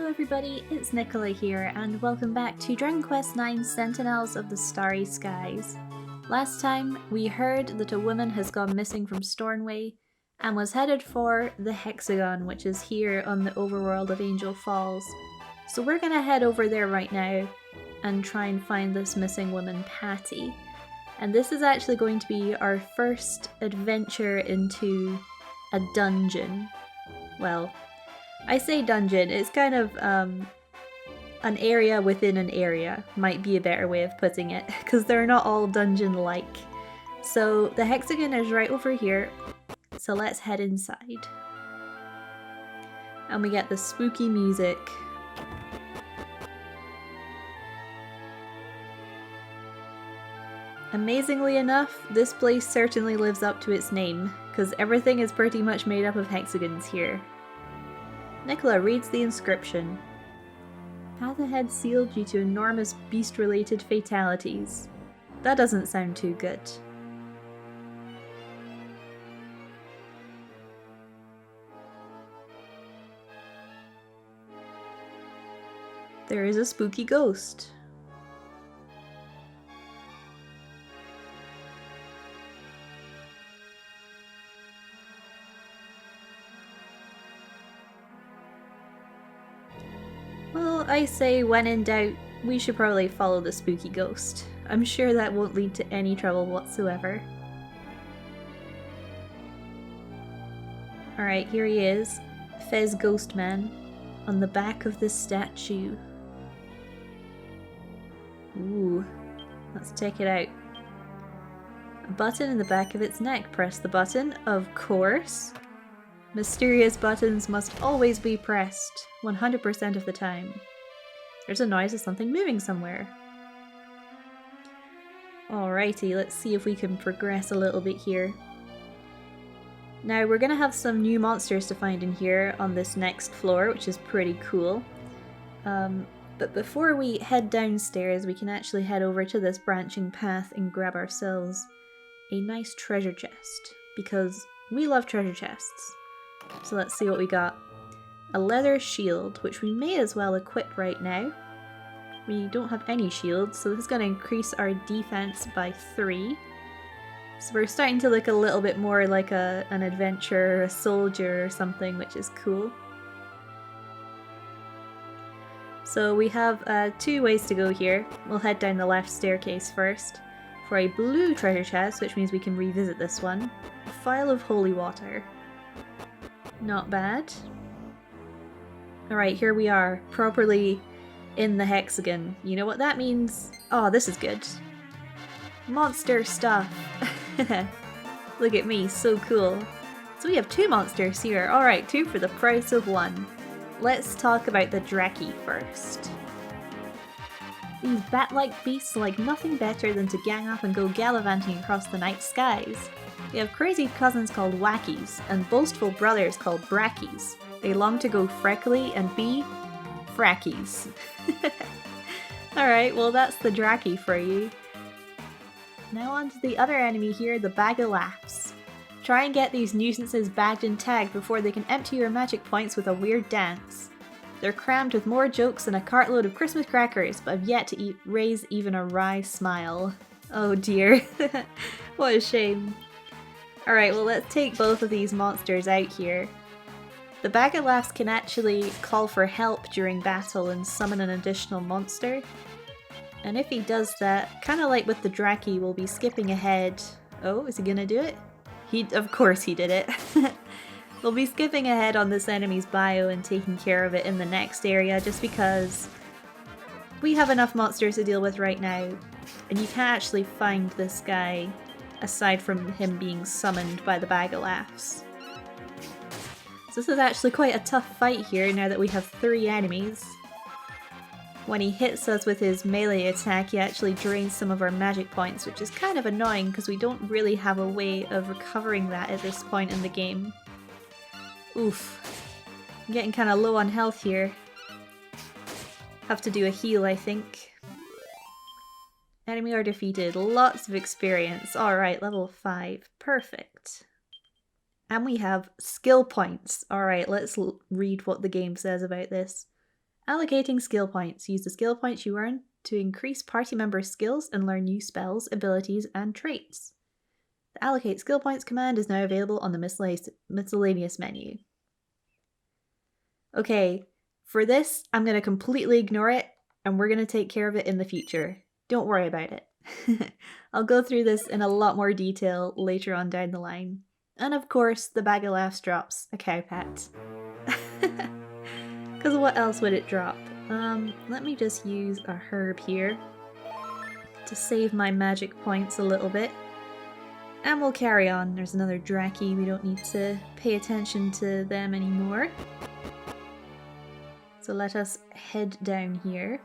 Hello everybody, it's Nicola here, and welcome back to Dragon Quest IX Sentinels of the Starry Skies. Last time, we heard that a woman has gone missing from Stornway, and was headed for the Hexagon, which is here on the overworld of Angel Falls. So we're gonna head over there right now, and try and find this missing woman, Patty. And this is actually going to be our first adventure into a dungeon. Well, I say dungeon, it's kind of an area within an area, might be a better way of putting it, because they're not all dungeon-like. So the Hexagon is right over here, so let's head inside. And we get the spooky music. Amazingly enough, this place certainly lives up to its name, because everything is pretty much made up of hexagons here. Nicola reads the inscription. Path ahead sealed due to enormous beast-related fatalities. That doesn't sound too good. There is a spooky ghost. Well, I say when in doubt, we should probably follow the spooky ghost. I'm sure that won't lead to any trouble whatsoever. Alright, here he is. Fez Ghostman. On the back of this statue. Ooh. Let's check it out. A button in the back of its neck. Press the button, of course. Mysterious buttons must always be pressed, 100% of the time. There's a noise of something moving somewhere. Alrighty, let's see if we can progress a little bit here. Now we're gonna have some new monsters to find in here on this next floor, which is pretty cool. But before we head downstairs, we can actually head over to this branching path and grab ourselves a nice treasure chest, because we love treasure chests. So let's see what we got. A leather shield, which we may as well equip right now. We don't have any shields, so this is going to increase our defense by 3. So we're starting to look a little bit more like an adventurer, a soldier or something, which is cool. So we have 2 ways to go here. We'll head down the left staircase first for a blue treasure chest, which means we can revisit this one. A phial of holy water. Not bad. Alright, here we are, properly in the Hexagon. You know what that means? Oh, this is good. Monster stuff! Look at me, so cool. So we have 2 monsters here. Alright, 2 for the price of 1. Let's talk about the Draki first. These bat-like beasts like nothing better than to gang up and go gallivanting across the night skies. They have crazy cousins called Wackies, and boastful brothers called Brackies. They long to go freckly and be frackies. Alright, well that's the Draki for you. Now on to the other enemy here, the Bag of Laughs. Try and get these nuisances bagged and tagged before they can empty your magic points with a weird dance. They're crammed with more jokes than a cartload of Christmas crackers, but have yet to raise even a wry smile. Oh dear. What a shame. Alright, well let's take both of these monsters out here. The Bag of Laughs can actually call for help during battle and summon an additional monster. And if he does that, kinda like with the Draki, we'll be skipping ahead. Oh, is he gonna do it? Of course he did it. We'll be skipping ahead on this enemy's bio and taking care of it in the next area just because we have enough monsters to deal with right now. And you can't actually find this guy aside from him being summoned by the Bag of Laughs. So this is actually quite a tough fight here now that we have 3 enemies. When he hits us with his melee attack, he actually drains some of our magic points, which is kind of annoying because we don't really have a way of recovering that at this point in the game. Oof. I'm getting kind of low on health here. Have to do a heal, I think. Enemy are defeated. Lots of experience. Alright, level 5. Perfect. And we have skill points. Alright, let's read what the game says about this. Allocating skill points. Use the skill points you earn to increase party members' skills and learn new spells, abilities, and traits. The Allocate Skill Points command is now available on the miscellaneous menu. Okay, for this, I'm going to completely ignore it, and we're going to take care of it in the future. Don't worry about it. I'll go through this in a lot more detail later on down the line. And of course, the Bag of Laughs drops a cow pet. Because what else would it drop? Let me just use a herb here to save my magic points a little bit. And we'll carry on. There's another Draki, we don't need to pay attention to them anymore. So let us head down here.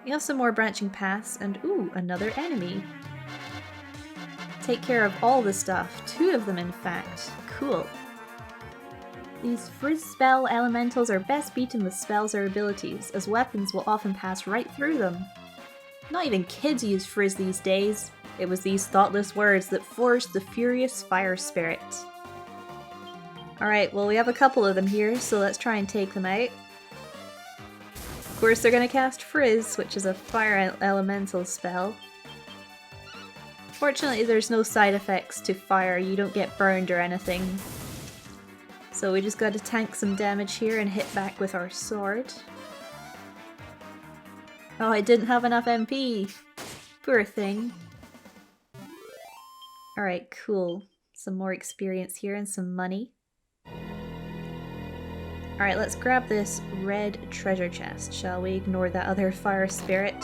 We have some more branching paths and ooh, another enemy. Take care of all the stuff. 2 of them in fact. Cool. These frizz spell elementals are best beaten with spells or abilities, as weapons will often pass right through them. Not even kids use frizz these days. It was these thoughtless words that forged the furious fire spirit. Alright, well we have a couple of them here, so let's try and take them out. Of course they're gonna cast Frizz, which is a fire elemental spell. Fortunately there's no side effects to fire, you don't get burned or anything. So we just gotta tank some damage here and hit back with our sword. Oh, I didn't have enough MP! Poor thing. Alright, cool. Some more experience here and some money. Alright, let's grab this red treasure chest, shall we? Ignore that other fire spirit.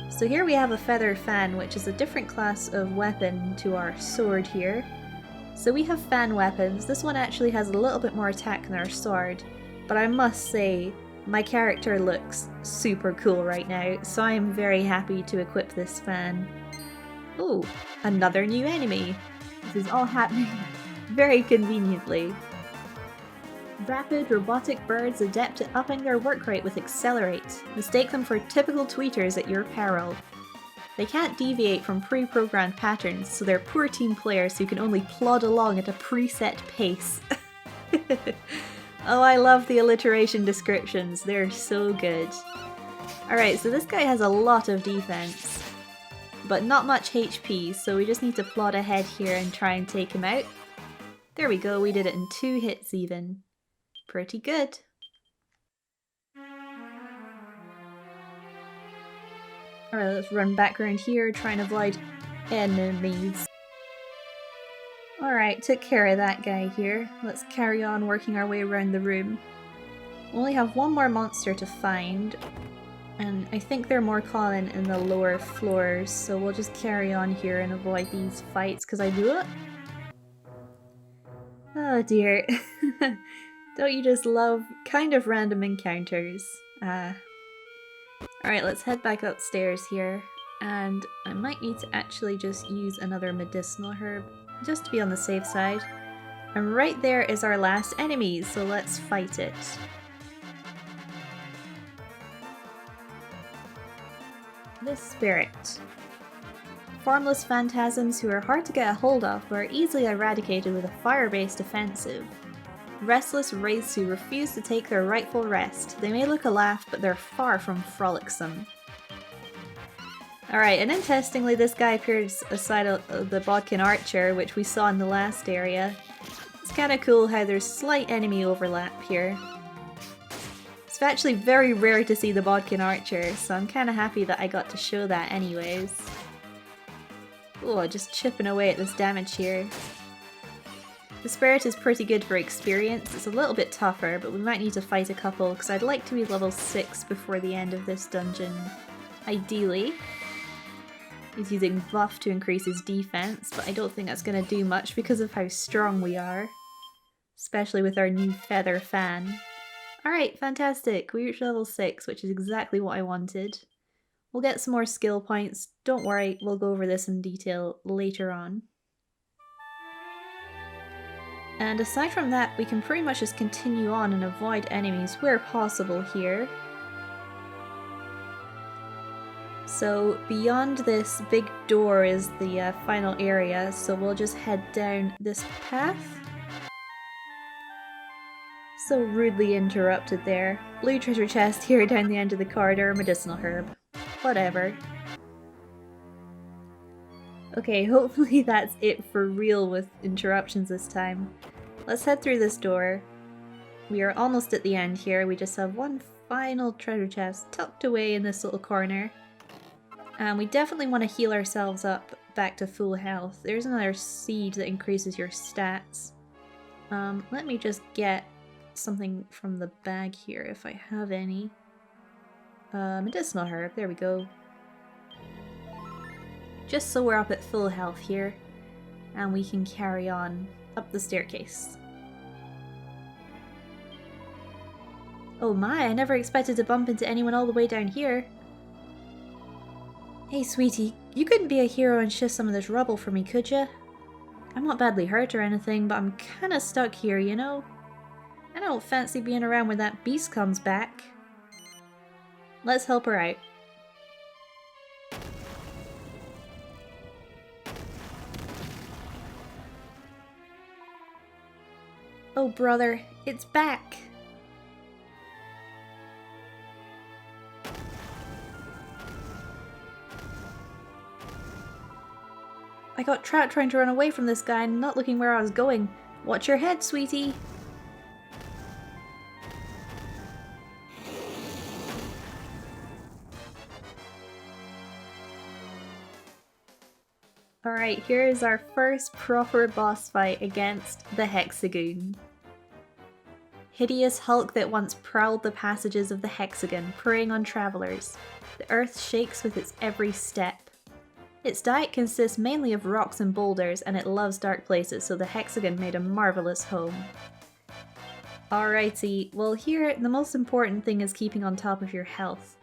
So here we have a feather fan, which is a different class of weapon to our sword here. So we have fan weapons. This one actually has a little bit more attack than our sword, but I must say, my character looks super cool right now, so I am very happy to equip this fan. Ooh, another new enemy. This is all happening very conveniently. Rapid robotic birds adept at upping their work rate with Accelerate. Mistake them for typical tweeters at your peril. They can't deviate from pre-programmed patterns, so they're poor team players who can only plod along at a preset pace. Oh, I love the alliteration descriptions, they're so good. Alright, so this guy has a lot of defense, but not much HP, so we just need to plod ahead here and try and take him out. There we go, we did it in 2 hits even. Pretty good. Alright, let's run back around here, try and avoid enemies. Alright, took care of that guy here. Let's carry on working our way around the room. We only have one more monster to find, and I think they're more common in the lower floors, so we'll just carry on here and avoid these fights, because I do it. Oh dear. Don't you just love kind of random encounters? Alright, let's head back upstairs here, and I might need to actually just use another medicinal herb, just to be on the safe side. And right there is our last enemy, so let's fight it. This spirit. Formless phantasms who are hard to get a hold of but are easily eradicated with a fire-based offensive. Restless wraiths who refuse to take their rightful rest. They may look a laugh, but they're far from frolicsome. Alright, and interestingly this guy appears aside of the Bodkin Archer, which we saw in the last area. It's kinda cool how there's slight enemy overlap here. It's actually very rare to see the Bodkin Archer, so I'm kinda happy that I got to show that anyways. Oh, just chipping away at this damage here. The Spirit is pretty good for experience. It's a little bit tougher, but we might need to fight a couple because I'd like to be level 6 before the end of this dungeon. Ideally. He's using buff to increase his defense, but I don't think that's going to do much because of how strong we are. Especially with our new feather fan. Alright, fantastic. We reached level 6, which is exactly what I wanted. We'll get some more skill points. Don't worry, we'll go over this in detail later on. And aside from that, we can pretty much just continue on and avoid enemies where possible here. So beyond this big door is the final area, so we'll just head down this path. So rudely interrupted there. Blue treasure chest here down the end of the corridor, medicinal herb. Whatever. Okay, hopefully that's it for real with interruptions this time. Let's head through this door. We are almost at the end here. We just have one final treasure chest tucked away in this little corner. And we definitely want to heal ourselves up back to full health. There's another seed that increases your stats. Let me just get something from the bag here if I have any. Medicinal herb, there we go. Just so we're up at full health here, and we can carry on up the staircase. Oh my, I never expected to bump into anyone all the way down here. Hey sweetie, you couldn't be a hero and shift some of this rubble for me, could ya? I'm not badly hurt or anything, but I'm kinda stuck here, you know? I don't fancy being around when that beast comes back. Let's help her out. Oh brother, it's back! I got trapped trying to run away from this guy and not looking where I was going. Watch your head, sweetie! Alright, here is our first proper boss fight against the Hexagon. Hideous hulk that once prowled the passages of the Hexagon, preying on travelers. The earth shakes with its every step. Its diet consists mainly of rocks and boulders, and it loves dark places, so the Hexagon made a marvelous home. Alrighty, well here the most important thing is keeping on top of your health,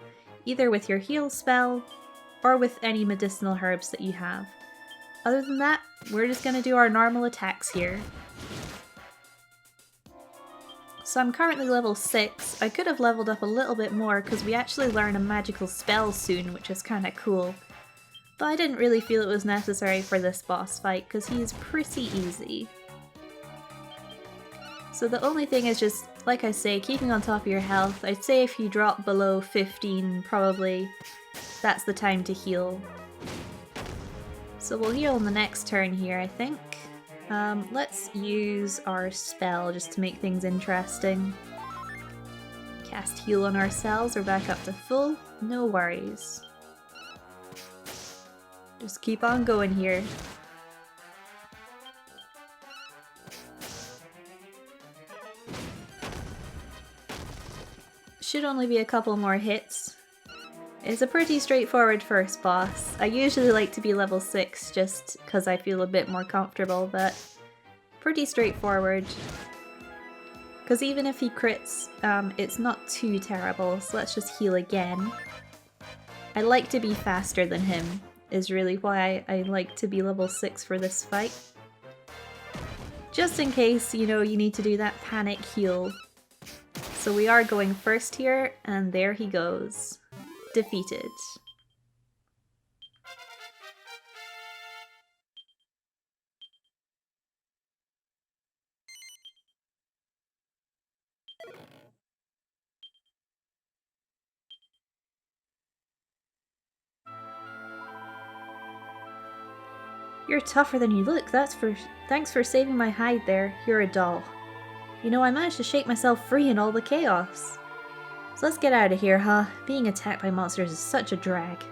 either with your heal spell or with any medicinal herbs that you have. Other than that, we're just gonna do our normal attacks here. So I'm currently level 6. I could have leveled up a little bit more because we actually learn a magical spell soon, which is kinda cool. But I didn't really feel it was necessary for this boss fight because he's pretty easy. So the only thing is just, like I say, keeping on top of your health. I'd say if you drop below 15, probably that's the time to heal. So we'll heal on the next turn here, I think. Let's use our spell just to make things interesting. Cast heal on ourselves, we're back up to full, no worries. Just keep on going here. Should only be a couple more hits. It's a pretty straightforward first boss. I usually like to be level 6 just because I feel a bit more comfortable, but pretty straightforward. Because even if he crits, it's not too terrible, so let's just heal again. I like to be faster than him, is really why I like to be level 6 for this fight. Just in case, you know, you need to do that panic heal. So we are going first here, and there he goes. Defeated. You're tougher than you look, thanks for saving my hide there. You're a doll. You know, I managed to shake myself free in all the chaos. So let's get out of here, huh? Being attacked by monsters is such a drag.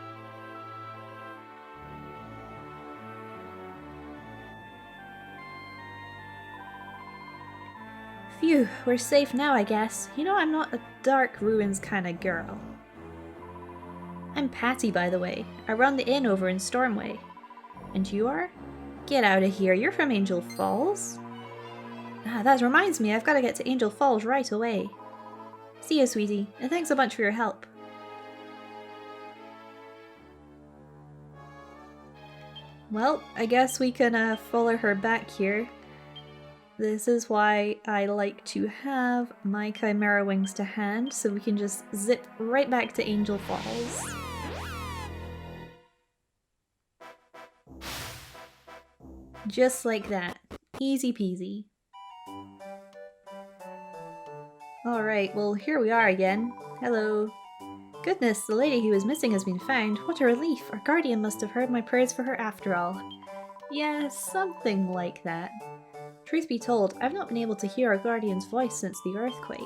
Phew, we're safe now, I guess. You know, I'm not a dark ruins kind of girl. I'm Patty, by the way. I run the inn over in Stormway. And you are? Get out of here, you're from Angel Falls? Ah, that reminds me, I've got to get to Angel Falls right away. See you, sweetie, and thanks a bunch for your help. Well, I guess we can follow her back here. This is why I like to have my Chimaera wings to hand, so we can just zip right back to Angel Falls. Just like that. Easy peasy. Alright, well here we are again. Hello. Goodness, the lady who was missing has been found. What a relief. Our guardian must have heard my prayers for her after all. Yeah, something like that. Truth be told, I've not been able to hear our guardian's voice since the earthquake.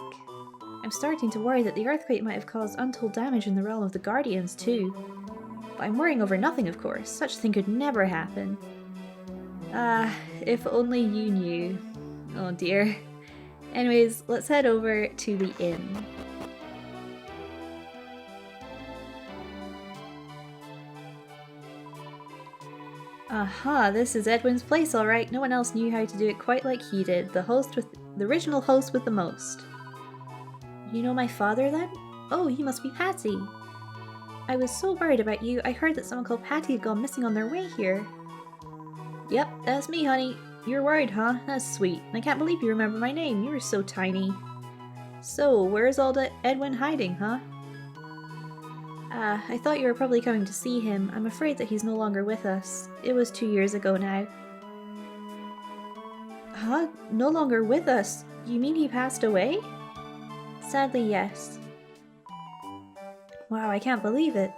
I'm starting to worry that the earthquake might have caused untold damage in the realm of the guardians too. But I'm worrying over nothing, of course. Such a thing could never happen. Ah, if only you knew. Oh dear. Anyways, let's head over to the inn. Aha, this is Edwin's place, alright. No one else knew how to do it quite like he did. The original host with the most. You know my father then? Oh, you must be Patty. I was so worried about you. I heard that someone called Patty had gone missing on their way here. Yep, that's me, honey. You're worried, huh? That's sweet. I can't believe you remember my name. You were so tiny. So, where's old Edwin hiding, huh? I thought you were probably coming to see him. I'm afraid that he's no longer with us. It was 2 years ago now. Huh? No longer with us? You mean he passed away? Sadly, yes. Wow, I can't believe it.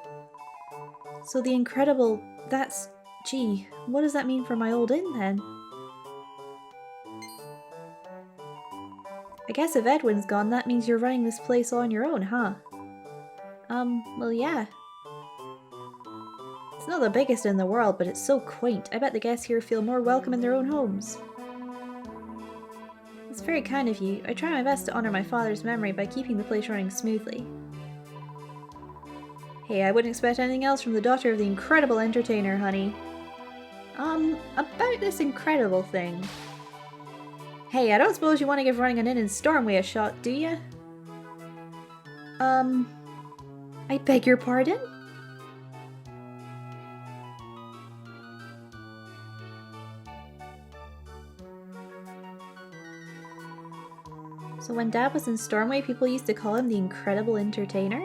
So the incredible... that's... Gee, what does that mean for my old inn then? I guess if Edwin's gone, that means you're running this place all on your own, huh? Well yeah. It's not the biggest in the world, but it's so quaint. I bet the guests here feel more welcome in their own homes. It's very kind of you. I try my best to honor my father's memory by keeping the place running smoothly. Hey, I wouldn't expect anything else from the daughter of the incredible entertainer, honey. About this incredible thing. Hey, I don't suppose you want to give running an inn in Stormway a shot, do you? I beg your pardon? So when Dad was in Stormway, people used to call him the incredible entertainer?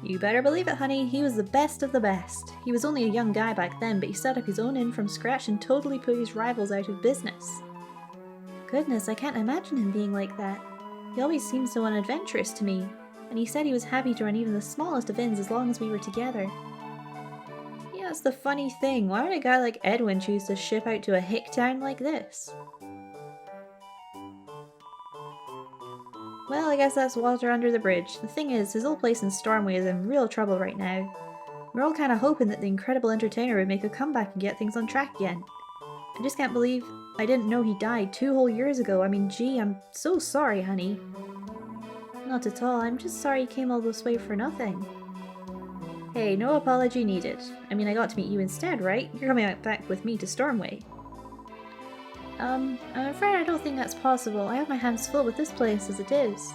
You better believe it, honey. He was the best of the best. He was only a young guy back then, but he set up his own inn from scratch and totally put his rivals out of business. Goodness, I can't imagine him being like that. He always seemed so unadventurous to me, and he said he was happy to run even the smallest of inns as long as we were together. Yeah, that's the funny thing. Why would a guy like Edwin choose to ship out to a hick town like this? Well, I guess that's water under the bridge. The thing is, his old place in Stormway is in real trouble right now. We're all kinda hoping that the incredible entertainer would make a comeback and get things on track again. I just can't believe I didn't know he died 2 whole years ago. I mean, gee, I'm so sorry, honey. Not at all. I'm just sorry you came all this way for nothing. Hey, no apology needed. I mean, I got to meet you instead, right? You're coming back with me to Stormway. I'm afraid I don't think that's possible. I have my hands full with this place as it is.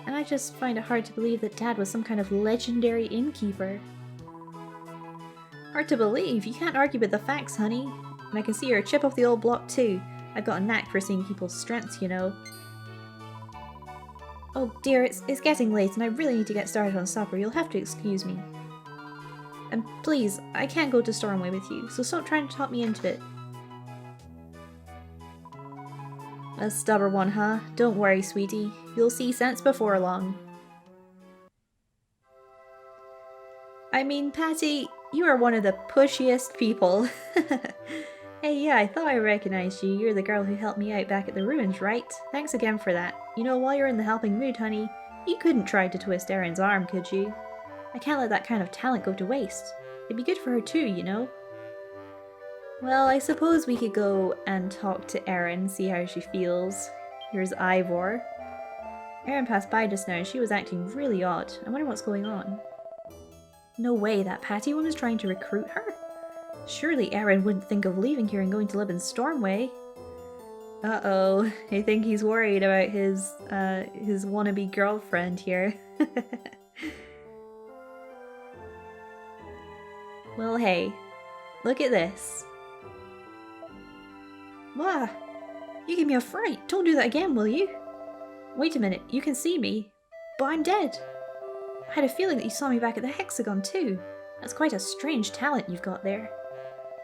And I just find it hard to believe that Dad was some kind of legendary innkeeper. Hard to believe. You can't argue with the facts, honey. And I can see you're a chip off the old block too. I've got a knack for seeing people's strengths, you know. Oh dear, it's getting late and I really need to get started on supper. You'll have to excuse me. And please, I can't go to Stormway with you, so stop trying to talk me into it. A stubborn one, huh? Don't worry, sweetie. You'll see sense before long. I mean, Patty, you are one of the pushiest people. Hey, yeah, I thought I recognized you. You're the girl who helped me out back at the ruins, right? Thanks again for that. You know, while you're in the helping mood, honey, you couldn't try to twist Erin's arm, could you? I can't let that kind of talent go to waste. It'd be good for her too, you know? Well, I suppose we could go and talk to Erin, see how she feels. Here's Ivor. Erin passed by just now and she was acting really odd. I wonder what's going on. No way, that Patty one was trying to recruit her? Surely Erin wouldn't think of leaving here and going to live in Stormway. Uh-oh, I think he's worried about his wannabe girlfriend here. Well, hey, look at this. Wah! You gave me a fright. Don't do that again, will you? Wait a minute, you can see me, but I'm dead. I had a feeling that you saw me back at the Hexagon too. That's quite a strange talent you've got there.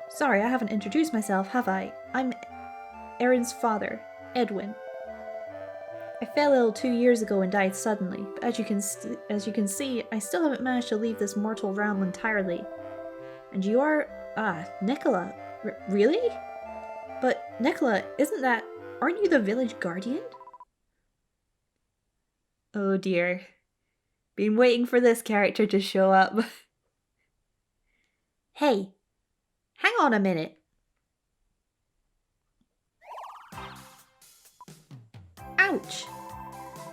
Sorry, I haven't introduced myself, have I? I'm Erin's father, Edwin. I fell ill 2 years ago and died suddenly, but as you can see, I still haven't managed to leave this mortal realm entirely. And you are... Nicola. Really? But, Nicola, aren't you the village guardian? Oh dear. Been waiting for this character to show up. Hey, hang on a minute. Ouch!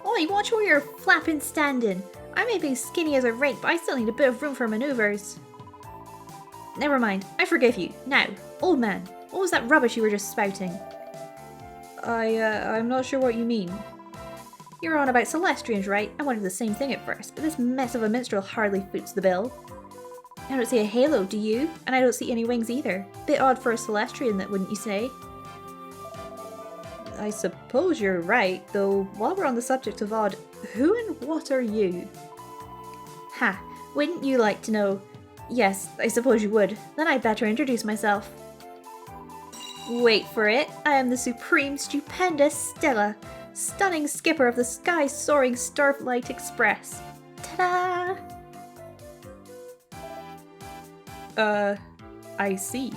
Oi, watch where you're flapping standing. I may be skinny as a rake, but I still need a bit of room for maneuvers. Never mind, I forgive you. Now, old man, what was that rubbish you were just spouting? I'm not sure what you mean. You're on about Celestrians, right? I wanted the same thing at first, but this mess of a minstrel hardly foots the bill. I don't see a halo, do you? And I don't see any wings either. Bit odd for a Celestrian, that wouldn't you say? I suppose you're right, though while we're on the subject of odd, who and what are you? Ha, wouldn't you like to know? Yes, I suppose you would. Then I'd better introduce myself. Wait for it, I am the supreme, stupendous Stella, stunning skipper of the sky-soaring Starlight Express. Ta-da! I see.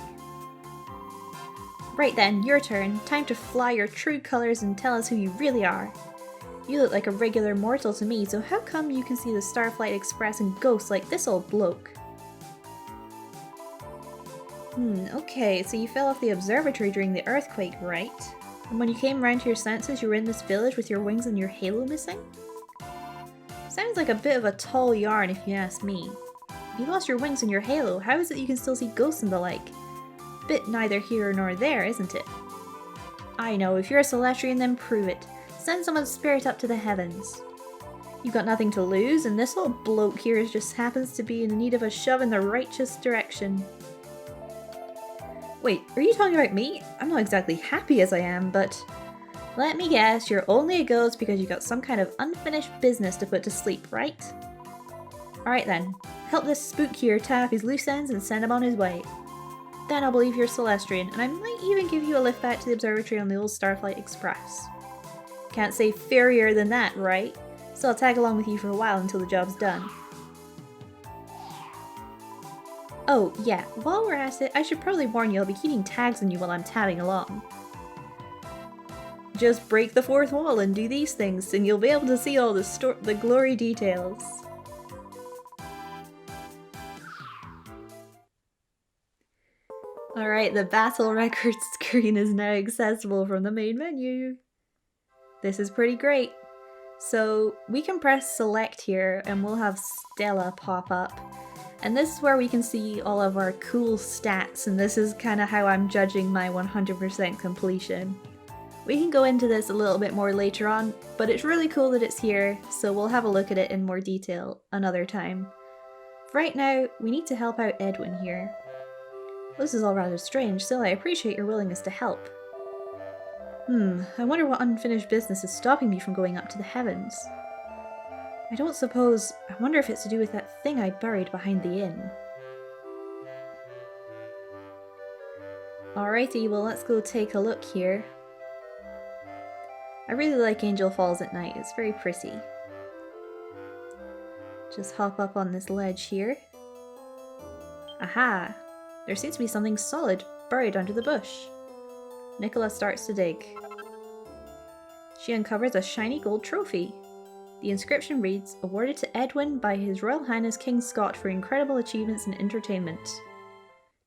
Right then, your turn. Time to fly your true colors and tell us who you really are. You look like a regular mortal to me, so how come you can see the Starflight Express and ghosts like this old bloke? Okay, so you fell off the observatory during the earthquake, right? And when you came around to your senses, you were in this village with your wings and your halo missing? Sounds like a bit of a tall yarn if you ask me. If you lost your wings and your halo, how is it you can still see ghosts and the like? Bit neither here nor there, isn't it? I know, if you're a Celestrian, then prove it. Send someone's spirit up to the heavens. You've got nothing to lose, and this old bloke here just happens to be in need of a shove in the righteous direction. Wait, are you talking about me? I'm not exactly happy as I am, but... Let me guess, you're only a ghost because you got some kind of unfinished business to put to sleep, right? Alright then, help this spook here tie up his loose ends and send him on his way. Then I'll believe you're Celestrian, and I might even give you a lift back to the observatory on the old Starflight Express. Can't say fairer than that, right? So I'll tag along with you for a while until the job's done. Oh, yeah, while we're at it, I should probably warn you I'll be keeping tags on you while I'm tabbing along. Just break the fourth wall and do these things, and you'll be able to see all the glory details. Alright, the battle record screen is now accessible from the main menu. This is pretty great. So we can press select here and we'll have Stella pop up. And this is where we can see all of our cool stats, and this is kind of how I'm judging my 100% completion. We can go into this a little bit more later on, but it's really cool that it's here, so we'll have a look at it in more detail another time. For right now, we need to help out Edwin here. This is all rather strange, still I appreciate your willingness to help. I wonder what unfinished business is stopping me from going up to the heavens. I wonder if it's to do with that thing I buried behind the inn. Alrighty, well let's go take a look here. I really like Angel Falls at night, it's very pretty. Just hop up on this ledge here. Aha! There seems to be something solid buried under the bush. Nicola starts to dig. She uncovers a shiny gold trophy. The inscription reads, awarded to Edwin by His Royal Highness King Scott for incredible achievements in entertainment.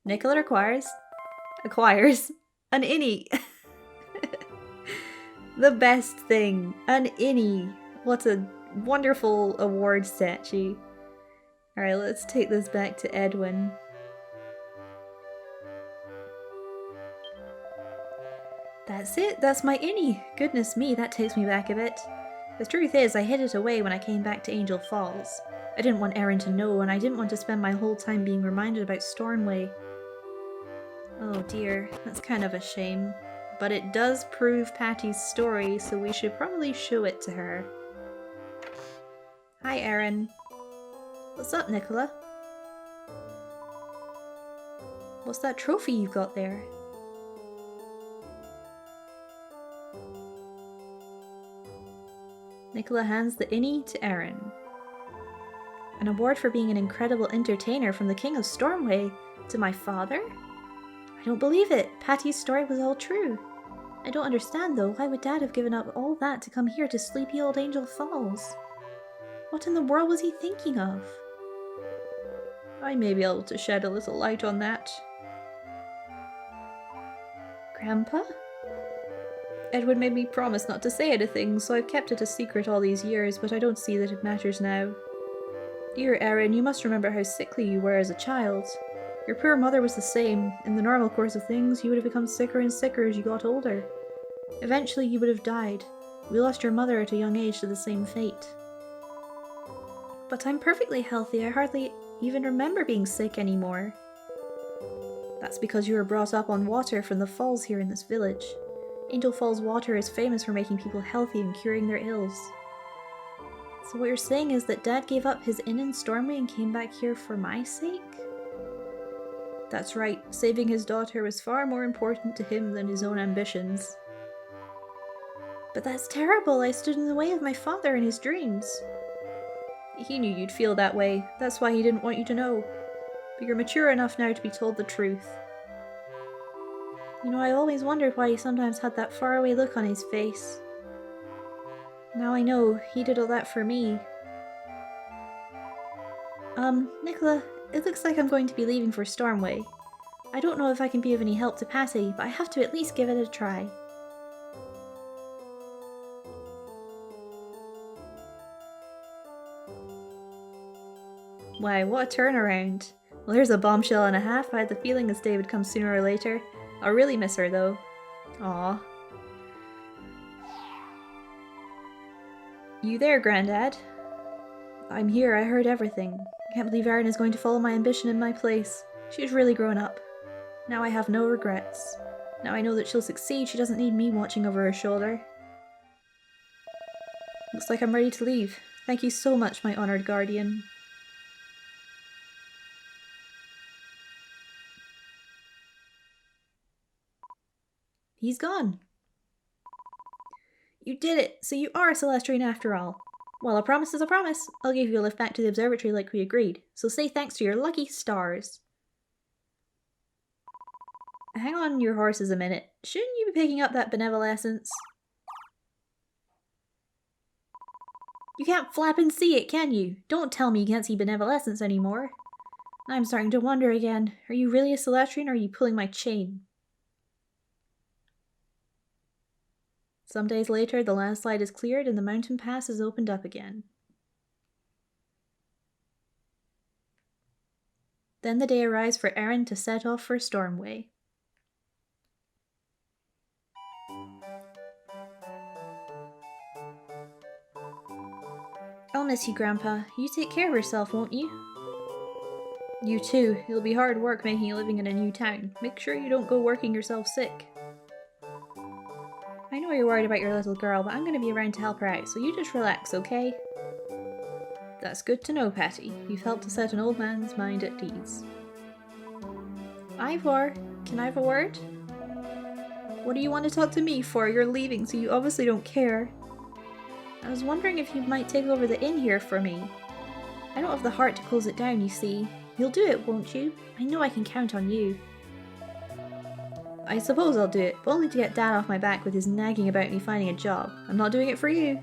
Nicola acquires an innie. The best thing, an innie. What a wonderful award statue. Alright, let's take this back to Edwin. That's it, that's my innie. Goodness me, that takes me back a bit. The truth is, I hid it away when I came back to Angel Falls. I didn't want Erin to know, and I didn't want to spend my whole time being reminded about Stornway. Oh dear, that's kind of a shame. But it does prove Patty's story, so we should probably show it to her. Hi, Erin. What's up, Nicola? What's that trophy you've got there? Nicola hands the innie to Erin. An award for being an incredible entertainer from the King of Stormway to my father? I don't believe it. Patty's story was all true. I don't understand though, why would Dad have given up all that to come here to sleepy old Angel Falls? What in the world was he thinking of? I may be able to shed a little light on that. Grandpa? Edward made me promise not to say anything, so I've kept it a secret all these years, but I don't see that it matters now. Dear Erin, you must remember how sickly you were as a child. Your poor mother was the same. In the normal course of things, you would have become sicker and sicker as you got older. Eventually, you would have died. We lost your mother at a young age to the same fate. But I'm perfectly healthy. I hardly even remember being sick anymore. That's because you were brought up on water from the falls here in this village. Angel Falls water is famous for making people healthy and curing their ills. So what you're saying is that Dad gave up his inn in Stormway and came back here for my sake? That's right, saving his daughter was far more important to him than his own ambitions. But that's terrible, I stood in the way of my father in his dreams. He knew you'd feel that way, that's why he didn't want you to know. But you're mature enough now to be told the truth. You know, I always wondered why he sometimes had that faraway look on his face. Now I know, he did all that for me. Nicola, it looks like I'm going to be leaving for Stormway. I don't know if I can be of any help to Patty, but I have to at least give it a try. Wow, what a turnaround. Well, here's a bombshell and a half. I had the feeling this day would come sooner or later. I'll really miss her, though. Aww. You there, Grandad? I'm here, I heard everything. I can't believe Erin is going to follow my ambition in my place. She's really grown up. Now I have no regrets. Now I know that she'll succeed, she doesn't need me watching over her shoulder. Looks like I'm ready to leave. Thank you so much, my honoured guardian. He's gone. You did it! So you are a Celestrian after all. Well, a promise is a promise. I'll give you a lift back to the observatory like we agreed. So say thanks to your lucky stars. Hang on your horses a minute. Shouldn't you be picking up that benevolescence? You can't flap and see it, can you? Don't tell me you can't see benevolescence anymore. I'm starting to wonder again. Are you really a Celestrian or are you pulling my chain? Some days later, the landslide is cleared and the mountain pass is opened up again. Then the day arrives for Erin to set off for Stormway. I'll miss you, Grandpa. You take care of yourself, won't you? You too. It'll be hard work making a living in a new town. Make sure you don't go working yourself sick. I know you're worried about your little girl, but I'm going to be around to help her out, so you just relax, okay? That's good to know, Patty. You've helped to set an old man's mind at ease. Ivor, can I have a word? What do you want to talk to me for? You're leaving, so you obviously don't care. I was wondering if you might take over the inn here for me. I don't have the heart to close it down, you see. You'll do it, won't you? I know I can count on you. I suppose I'll do it, but only to get Dad off my back with his nagging about me finding a job. I'm not doing it for you.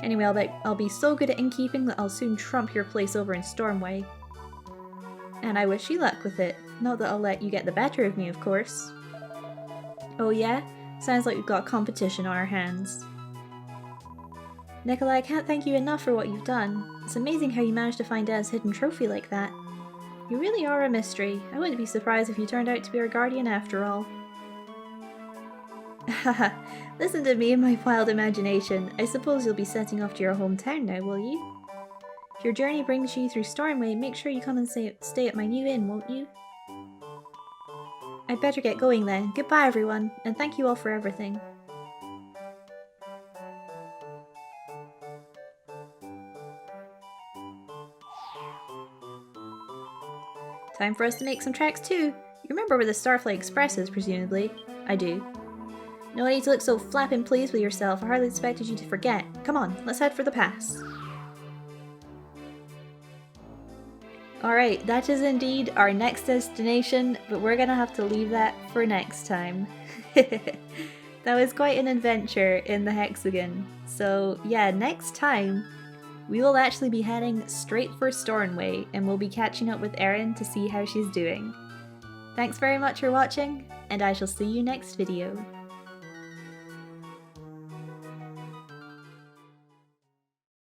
Anyway, I'll be so good at innkeeping that I'll soon trump your place over in Stormway. And I wish you luck with it. Not that I'll let you get the better of me, of course. Oh yeah? Sounds like we've got competition on our hands. Nicola, I can't thank you enough for what you've done. It's amazing how you managed to find Dad's hidden trophy like that. You really are a mystery. I wouldn't be surprised if you turned out to be our guardian after all. Haha, listen to me and my wild imagination. I suppose you'll be setting off to your hometown now, will you? If your journey brings you through Stormway, make sure you come and stay at my new inn, won't you? I'd better get going then. Goodbye everyone, and thank you all for everything. Time for us to make some tracks too. You remember where the Starflight Express is, presumably? I do. No need to look so flappin' pleased with yourself. I hardly expected you to forget. Come on, let's head for the pass. Alright, that is indeed our next destination, but we're gonna have to leave that for next time. That was quite an adventure in the Hexagon. So yeah, next time we will actually be heading straight for Stornway and we'll be catching up with Erin to see how she's doing. Thanks very much for watching, and I shall see you next video.